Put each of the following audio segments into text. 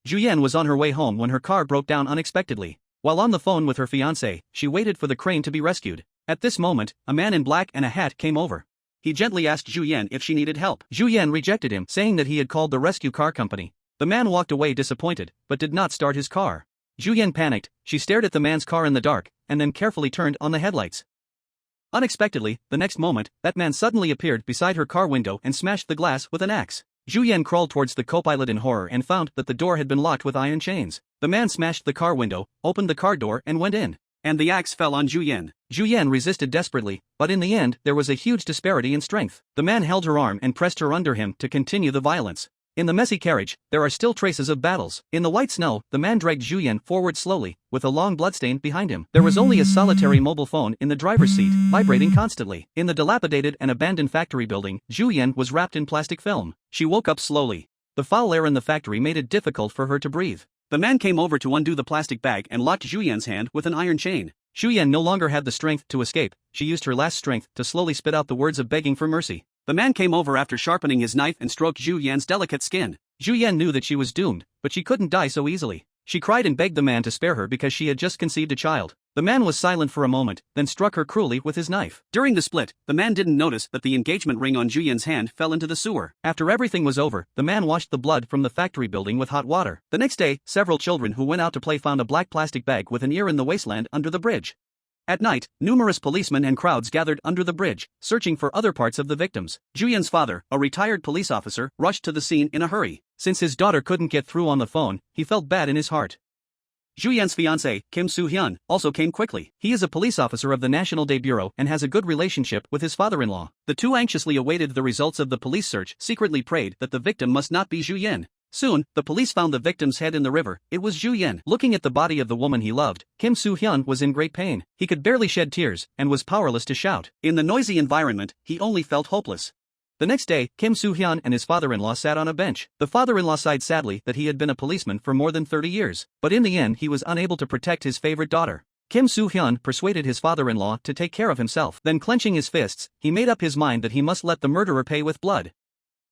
Juyen was on her way home when her car broke down unexpectedly. While on the phone with her fiancé, she waited for the crane to be rescued. At this moment, a man in black and a hat came over. He gently asked Juyen if she needed help. Juyen rejected him, saying that he had called the rescue car company. The man walked away disappointed, but did not start his car. Juyen panicked, she stared at the man's car in the dark, and then carefully turned on the headlights. Unexpectedly, the next moment, that man suddenly appeared beside her car window and smashed the glass with an axe. Juyen crawled towards the co-pilot in horror and found that the door had been locked with iron chains. The man smashed the car window, opened the car door and went in. And the axe fell on Juyen. Juyen resisted desperately, but in the end there was a huge disparity in strength. The man held her arm and pressed her under him to continue the violence. In the messy carriage, there are still traces of battles. In the white snow, the man dragged Juyen forward slowly, with a long bloodstain behind him. There was only a solitary mobile phone in the driver's seat, vibrating constantly. In the dilapidated and abandoned factory building, Juyen was wrapped in plastic film. She woke up slowly. The foul air in the factory made it difficult for her to breathe. The man came over to undo the plastic bag and locked Juyen's hand with an iron chain. Juyen no longer had the strength to escape. She used her last strength to slowly spit out the words of begging for mercy. The man came over after sharpening his knife and stroked Juyen's delicate skin. Juyen knew that she was doomed, but she couldn't die so easily. She cried and begged the man to spare her because she had just conceived a child. The man was silent for a moment, then struck her cruelly with his knife. During the split, the man didn't notice that the engagement ring on Juyen's hand fell into the sewer. After everything was over, the man washed the blood from the factory building with hot water. The next day, several children who went out to play found a black plastic bag with an ear in the wasteland under the bridge. At night, numerous policemen and crowds gathered under the bridge, searching for other parts of the victims. Juyen's father, a retired police officer, rushed to the scene in a hurry. Since his daughter couldn't get through on the phone, he felt bad in his heart. Juyen's fiancé, Kim Soo-hyun, also came quickly. He is a police officer of the National Day Bureau and has a good relationship with his father-in-law. The two anxiously awaited the results of the police search, secretly prayed that the victim must not be Juyen. Soon, the police found the victim's head in the river. It was Juyen. Looking at the body of the woman he loved, Kim Soo-hyun was in great pain. He could barely shed tears, and was powerless to shout. In the noisy environment, he only felt hopeless. The next day, Kim Soo-hyun and his father-in-law sat on a bench. The father-in-law sighed sadly that he had been a policeman for more than 30 years. But in the end he was unable to protect his favorite daughter. Kim Soo-hyun persuaded his father-in-law to take care of himself. Then clenching his fists, he made up his mind that he must let the murderer pay with blood.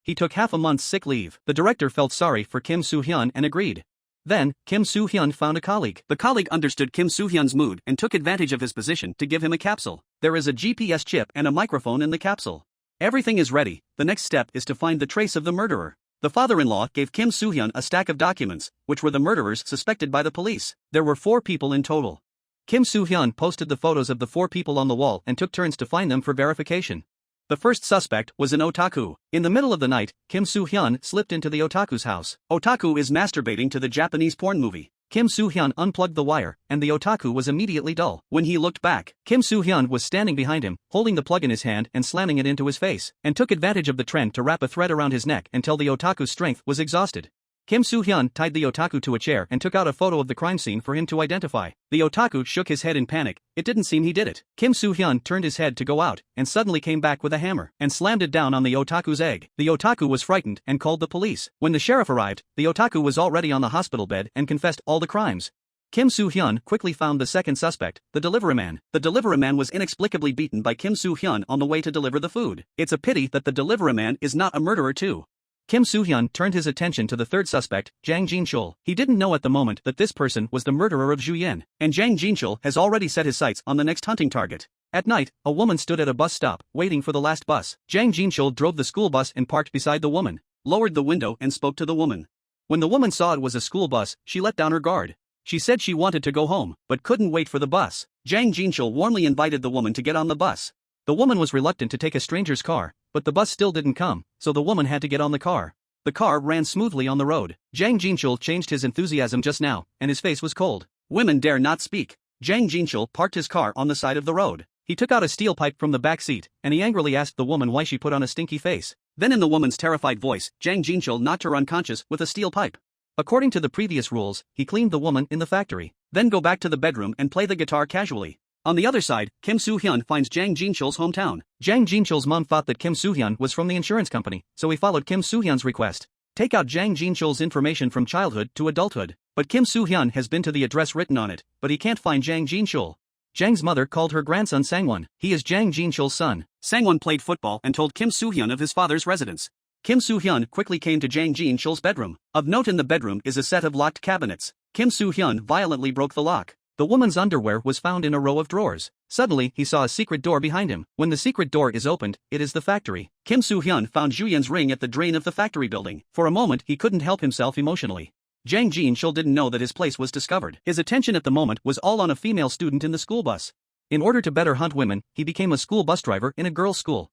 He took half a month's sick leave. The director felt sorry for Kim Soo-hyun and agreed. Then, Kim Soo-hyun found a colleague. The colleague understood Kim Soo-hyun's mood and took advantage of his position to give him a capsule. There is a GPS chip and a microphone in the capsule. Everything is ready. The next step is to find the trace of the murderer. The father-in-law gave Kim Soo-hyun a stack of documents, which were the murderers suspected by the police. There were 4 people in total. Kim Soo-hyun posted the photos of the 4 people on the wall and took turns to find them for verification. The first suspect was an otaku. In the middle of the night, Kim Soo-hyun slipped into the otaku's house. Otaku is masturbating to the Japanese porn movie. Kim Soo-hyun unplugged the wire, and the otaku was immediately dull. When he looked back, Kim Soo-hyun was standing behind him, holding the plug in his hand and slamming it into his face, and took advantage of the trend to wrap a thread around his neck until the otaku's strength was exhausted. Kim Soo-hyun tied the otaku to a chair and took out a photo of the crime scene for him to identify. The otaku shook his head in panic. It didn't seem he did it. Kim Soo-hyun turned his head to go out, and suddenly came back with a hammer, and slammed it down on the otaku's egg. The otaku was frightened and called the police. When the sheriff arrived, the otaku was already on the hospital bed and confessed all the crimes. Kim Soo-hyun quickly found the second suspect, the deliveryman. The deliveryman was inexplicably beaten by Kim Soo-hyun on the way to deliver the food. It's a pity that the deliveryman is not a murderer too. Kim Soo-hyun turned his attention to the third suspect, Jang Jin-chul. He didn't know at the moment that this person was the murderer of Juyen, and Jang Jin-chul has already set his sights on the next hunting target. At night, a woman stood at a bus stop, waiting for the last bus. Jang Jin-chul drove the school bus and parked beside the woman, lowered the window and spoke to the woman. When the woman saw it was a school bus, she let down her guard. She said she wanted to go home, but couldn't wait for the bus. Jang Jin-chul warmly invited the woman to get on the bus. The woman was reluctant to take a stranger's car, but the bus still didn't come, so the woman had to get on the car. The car ran smoothly on the road. Jang Jin-chul changed his enthusiasm just now, and his face was cold. Women dare not speak. Jang Jin-chul parked his car on the side of the road. He took out a steel pipe from the back seat, and he angrily asked the woman why she put on a stinky face. Then in the woman's terrified voice, Jang Jin-chul knocked her unconscious with a steel pipe. According to the previous rules, he cleaned the woman in the factory, then go back to the bedroom and play the guitar casually. On the other side, Kim Soo-hyun finds Jang Jin-chul's hometown. Jang Jin-chul's mom thought that Kim Soo-hyun was from the insurance company, so he followed Kim Soo-hyun's request. Take out Jang Jin-chul's information from childhood to adulthood. But Kim Soo-hyun has been to the address written on it, but he can't find Jang Jin-chul. Jang's mother called her grandson Sangwon. He is Jang Jin-chul's son. Sangwon played football and told Kim Soo-hyun of his father's residence. Kim Soo-hyun quickly came to Jang Jin-chul's bedroom. Of note in the bedroom is a set of locked cabinets. Kim Soo-hyun violently broke the lock. The woman's underwear was found in a row of drawers. Suddenly, he saw a secret door behind him. When the secret door is opened, it is the factory. Kim Soo-hyun found Ju-yen's ring at the drain of the factory building. For a moment, he couldn't help himself emotionally. Jang Jin-chul didn't know that his place was discovered. His attention at the moment was all on a female student in the school bus. In order to better hunt women, he became a school bus driver in a girls' school.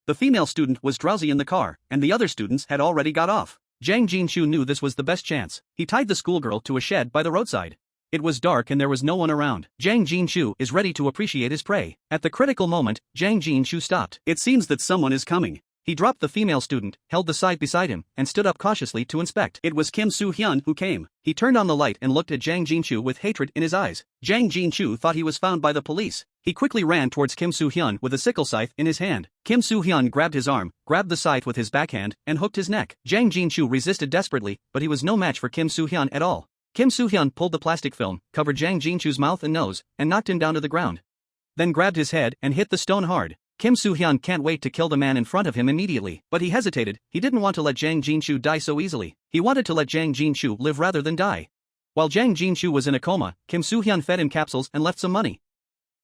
The female student was drowsy in the car, and the other students had already got off. Jang Jin-chul knew this was the best chance. He tied the schoolgirl to a shed by the roadside. It was dark and there was no one around. Jang Jin-chul is ready to appreciate his prey. At the critical moment, Jang Jin-chul stopped. It seems that someone is coming. He dropped the female student, held the side beside him, and stood up cautiously to inspect. It was Kim Soo-hyun who came. He turned on the light and looked at Jang Jin-chul with hatred in his eyes. Jang Jin-chul thought he was found by the police. He quickly ran towards Kim Soo-hyun with a sickle scythe in his hand. Kim Soo-hyun grabbed his arm, grabbed the scythe with his backhand, and hooked his neck. Jang Jin-chul resisted desperately, but he was no match for Kim Soo-hyun at all. Kim Soo-hyun pulled the plastic film, covered Jang Jin-chul's mouth and nose, and knocked him down to the ground. Then grabbed his head and hit the stone hard. Kim Soo-hyun can't wait to kill the man in front of him immediately. But he hesitated. He didn't want to let Jang Jin-chul die so easily. He wanted to let Jang Jin-chul live rather than die. While Jang Jin-chul was in a coma, Kim Soo-hyun fed him capsules and left some money.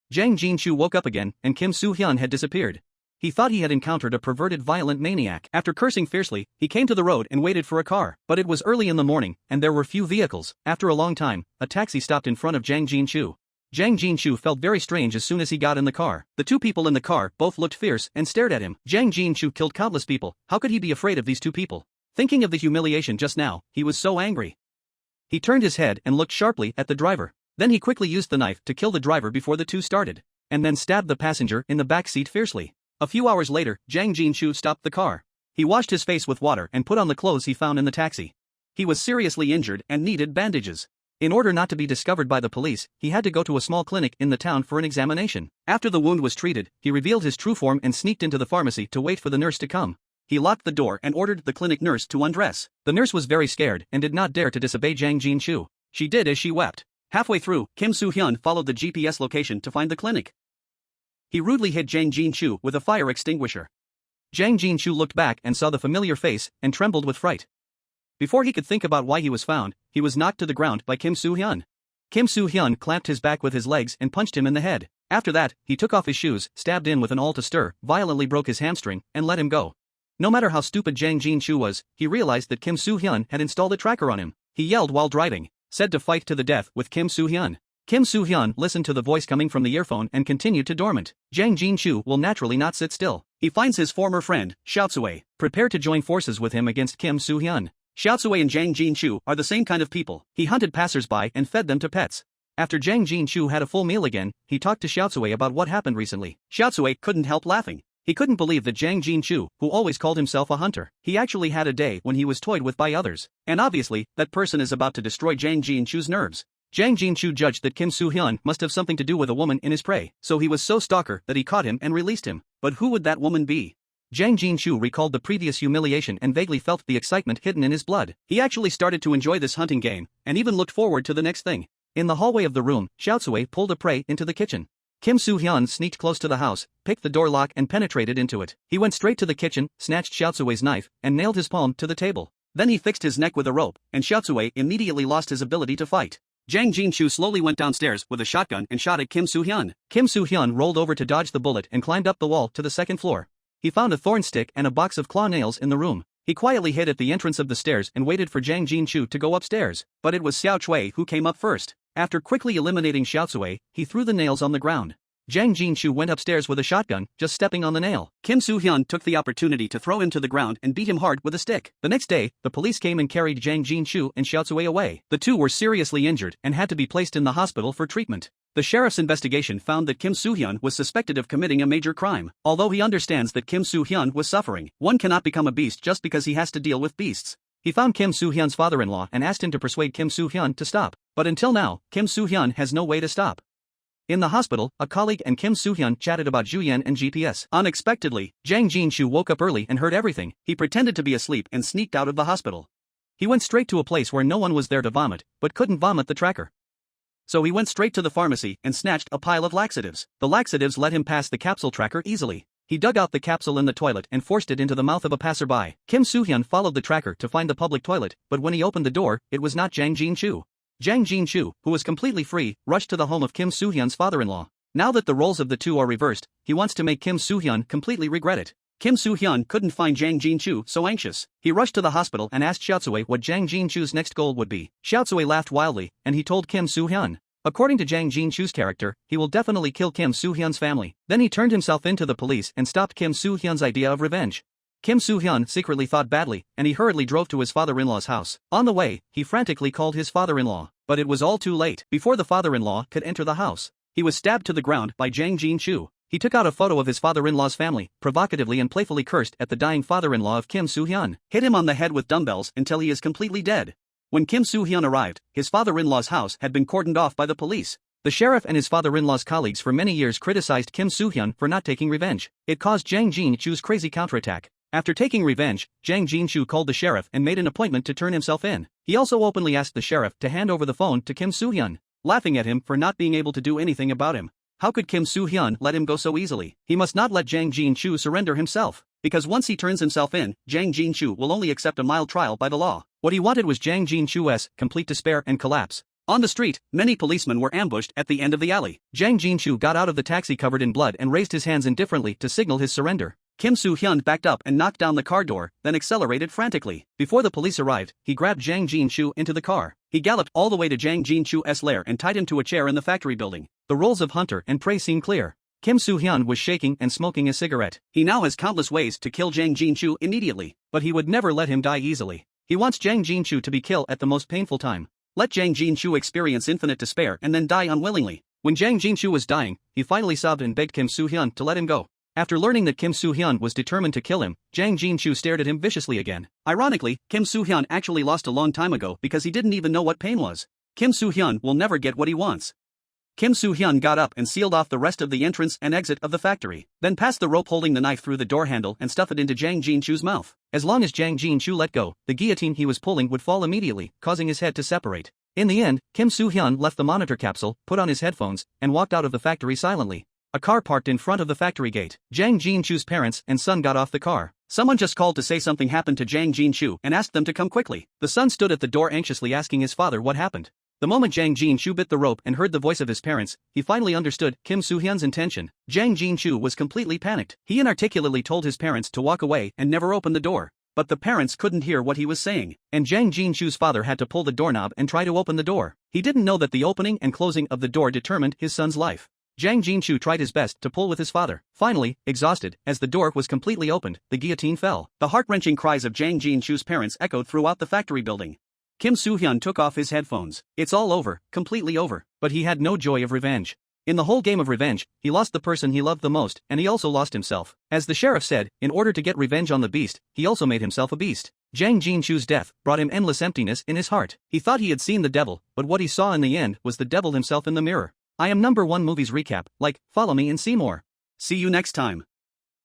Jang Jin-chul woke up again, and Kim Soo-hyun had disappeared. He thought he had encountered a perverted violent maniac. After cursing fiercely, he came to the road and waited for a car. But it was early in the morning, and there were few vehicles. After a long time, a taxi stopped in front of Jang Jin-chul. Jang Jin-chul felt very strange as soon as he got in the car. The two people in the car both looked fierce and stared at him. Jang Jin-chul killed countless people. How could he be afraid of these two people? Thinking of the humiliation just now, he was so angry. He turned his head and looked sharply at the driver. Then he quickly used the knife to kill the driver before the two started, and then stabbed the passenger in the back seat fiercely. A few hours later, Jang Jin-chul stopped the car. He washed his face with water and put on the clothes he found in the taxi. He was seriously injured and needed bandages. In order not to be discovered by the police, he had to go to a small clinic in the town for an examination. After the wound was treated, he revealed his true form and sneaked into the pharmacy to wait for the nurse to come. He locked the door and ordered the clinic nurse to undress. The nurse was very scared and did not dare to disobey Jang Jin-chul. She did as she wept. Halfway through, Kim Soo-hyun followed the GPS location to find the clinic. He rudely hit Jang Jin-chul with a fire extinguisher. Jang Jin-chul looked back and saw the familiar face and trembled with fright. Before he could think about why he was found, he was knocked to the ground by Kim Soo-hyun. Kim Soo-hyun clamped his back with his legs and punched him in the head. After that, he took off his shoes, stabbed in with an awl to stir, violently broke his hamstring, and let him go. No matter how stupid Jang Jin-chul was, he realized that Kim Soo-hyun had installed a tracker on him. He yelled while driving, said to fight to the death with Kim Soo-hyun. Kim Soo-hyun listened to the voice coming from the earphone and continued to dormant. Jang Jin-chul will naturally not sit still. He finds his former friend, Xiaotsui, prepared to join forces with him against Kim Soo-hyun. Xiaotsui and Jang Jin-chul are the same kind of people. He hunted passers-by and fed them to pets. After Jang Jin-chul had a full meal again, he talked to Xiaotsui about what happened recently. Xiaotsui couldn't help laughing. He couldn't believe that Jang Jin-chul, who always called himself a hunter, he actually had a day when he was toyed with by others. And obviously, that person is about to destroy Jang Jin-chul's nerves. Jang Jin-chul judged that Kim Soo-hyun must have something to do with a woman in his prey, so he was so stalker that he caught him and released him. But who would that woman be? Jang Jin-chul recalled the previous humiliation and vaguely felt the excitement hidden in his blood. He actually started to enjoy this hunting game, and even looked forward to the next thing. In the hallway of the room, Xiaotsui pulled a prey into the kitchen. Kim Soo-hyun sneaked close to the house, picked the door lock and penetrated into it. He went straight to the kitchen, snatched Xiaotsui's knife, and nailed his palm to the table. Then he fixed his neck with a rope, and Xiaotsui immediately lost his ability to fight. Jang Jin-chul slowly went downstairs with a shotgun and shot at Kim Soo-hyun. Kim Soo-hyun rolled over to dodge the bullet and climbed up the wall to the second floor. He found a thorn stick and a box of claw nails in the room. He quietly hid at the entrance of the stairs and waited for Jang Jin-chul to go upstairs. But it was Xiaotsui who came up first. After quickly eliminating Xiaotsui, he threw the nails on the ground. Jang Jin-chul went upstairs with a shotgun, just stepping on the nail. Kim Soo-hyun took the opportunity to throw him to the ground and beat him hard with a stick. The next day, the police came and carried Jang Jin-chul and Xiaotsui away. The two were seriously injured and had to be placed in the hospital for treatment. The sheriff's investigation found that Kim Soo-hyun was suspected of committing a major crime. Although he understands that Kim Soo-hyun was suffering, one cannot become a beast just because he has to deal with beasts. He found Kim Soo-hyun's father-in-law and asked him to persuade Kim Soo-hyun to stop. But until now, Kim Soo-hyun has no way to stop. In the hospital, a colleague and Kim Soo-hyun chatted about Ju-yen and GPS. Unexpectedly, Jang Jin-chul woke up early and heard everything. He pretended to be asleep and sneaked out of the hospital. He went straight to a place where no one was there to vomit, but couldn't vomit the tracker. So he went straight to the pharmacy and snatched a pile of laxatives. The laxatives let him pass the capsule tracker easily. He dug out the capsule in the toilet and forced it into the mouth of a passerby. Kim Soo-hyun followed the tracker to find the public toilet, but when he opened the door, it was not Jang Jin-chu. Jang Jin-chu, who was completely free, rushed to the home of Kim Soo-hyun's father-in-law. Now that the roles of the two are reversed, he wants to make Kim Soo-hyun completely regret it. Kim Soo-hyun couldn't find Jang Jin-chu, so anxious. He rushed to the hospital and asked Xiaotsui what Jang Jin-chu's next goal would be. Xiaotsui laughed wildly, and he told Kim Soo-hyun. According to Jang Jin-chu's character, he will definitely kill Kim Soo-hyun's family. Then he turned himself into the police and stopped Kim Soo-hyun's idea of revenge. Kim Soo-hyun secretly thought badly, and he hurriedly drove to his father-in-law's house. On the way, he frantically called his father-in-law, but it was all too late. Before the father-in-law could enter the house, he was stabbed to the ground by Jang Jin-chu. He took out a photo of his father-in-law's family, provocatively and playfully cursed at the dying father-in-law of Kim Soo-hyun, hit him on the head with dumbbells until he is completely dead. When Kim Soo-hyun arrived, his father-in-law's house had been cordoned off by the police. The sheriff and his father-in-law's colleagues for many years criticized Kim Soo-hyun for not taking revenge. It caused Jang Jin-chu's crazy counterattack. After taking revenge, Jang Jin-chu called the sheriff and made an appointment to turn himself in. He also openly asked the sheriff to hand over the phone to Kim Soo-hyun, laughing at him for not being able to do anything about him. How could Kim Soo-hyun let him go so easily? He must not let Jang Jin-chu surrender himself, because once he turns himself in, Jang Jin-chu will only accept a mild trial by the law. What he wanted was Jang Jin-chu's complete despair and collapse. On the street, many policemen were ambushed at the end of the alley. Jang Jin-chu got out of the taxi covered in blood and raised his hands indifferently to signal his surrender. Kim Soo-hyun backed up and knocked down the car door, then accelerated frantically. Before the police arrived, he grabbed Jang Jin-chu into the car. He galloped all the way to Jang Jin-chu's lair and tied him to a chair in the factory building. The roles of hunter and prey seem clear. Kim Soo-hyun was shaking and smoking a cigarette. He now has countless ways to kill Jang Jin-chu immediately, but he would never let him die easily. He wants Jang Jin-chu to be killed at the most painful time. Let Jang Jin-chu experience infinite despair and then die unwillingly. When Jang Jin-chu was dying, he finally sobbed and begged Kim Soo-hyun to let him go. After learning that Kim Soo-hyun was determined to kill him, Jang Jin-chu stared at him viciously again. Ironically, Kim Soo-hyun actually lost a long time ago because he didn't even know what pain was. Kim Soo-hyun will never get what he wants. Kim Soo-hyun got up and sealed off the rest of the entrance and exit of the factory, then passed the rope holding the knife through the door handle and stuffed it into Jang Jin-chu's mouth. As long as Jang Jin-chu let go, the guillotine he was pulling would fall immediately, causing his head to separate. In the end, Kim Soo-hyun left the monitor capsule, put on his headphones, and walked out of the factory silently. A car parked in front of the factory gate. Jang Jin-chu's parents and son got off the car. Someone just called to say something happened to Jang Jin-chu and asked them to come quickly. The son stood at the door anxiously asking his father what happened. The moment Jang Jin-chu bit the rope and heard the voice of his parents, he finally understood Kim Soo-hyun's intention. Jang Jin-chu was completely panicked. He inarticulately told his parents to walk away and never open the door. But the parents couldn't hear what he was saying, and Jang Jin-chu's father had to pull the doorknob and try to open the door. He didn't know that the opening and closing of the door determined his son's life. Jang Jin-chu tried his best to pull with his father. Finally, exhausted, as the door was completely opened, the guillotine fell. The heart-wrenching cries of Jang Jin-chu's parents echoed throughout the factory building. Kim Soo-hyun took off his headphones. It's all over, completely over. But he had no joy of revenge. In the whole game of revenge, he lost the person he loved the most, and he also lost himself. As the sheriff said, in order to get revenge on the beast, he also made himself a beast. Jang Jin-chu's death brought him endless emptiness in his heart. He thought he had seen the devil, but what he saw in the end was the devil himself in the mirror. I am #1 Movies Recap. Like, follow me and see more. See you next time.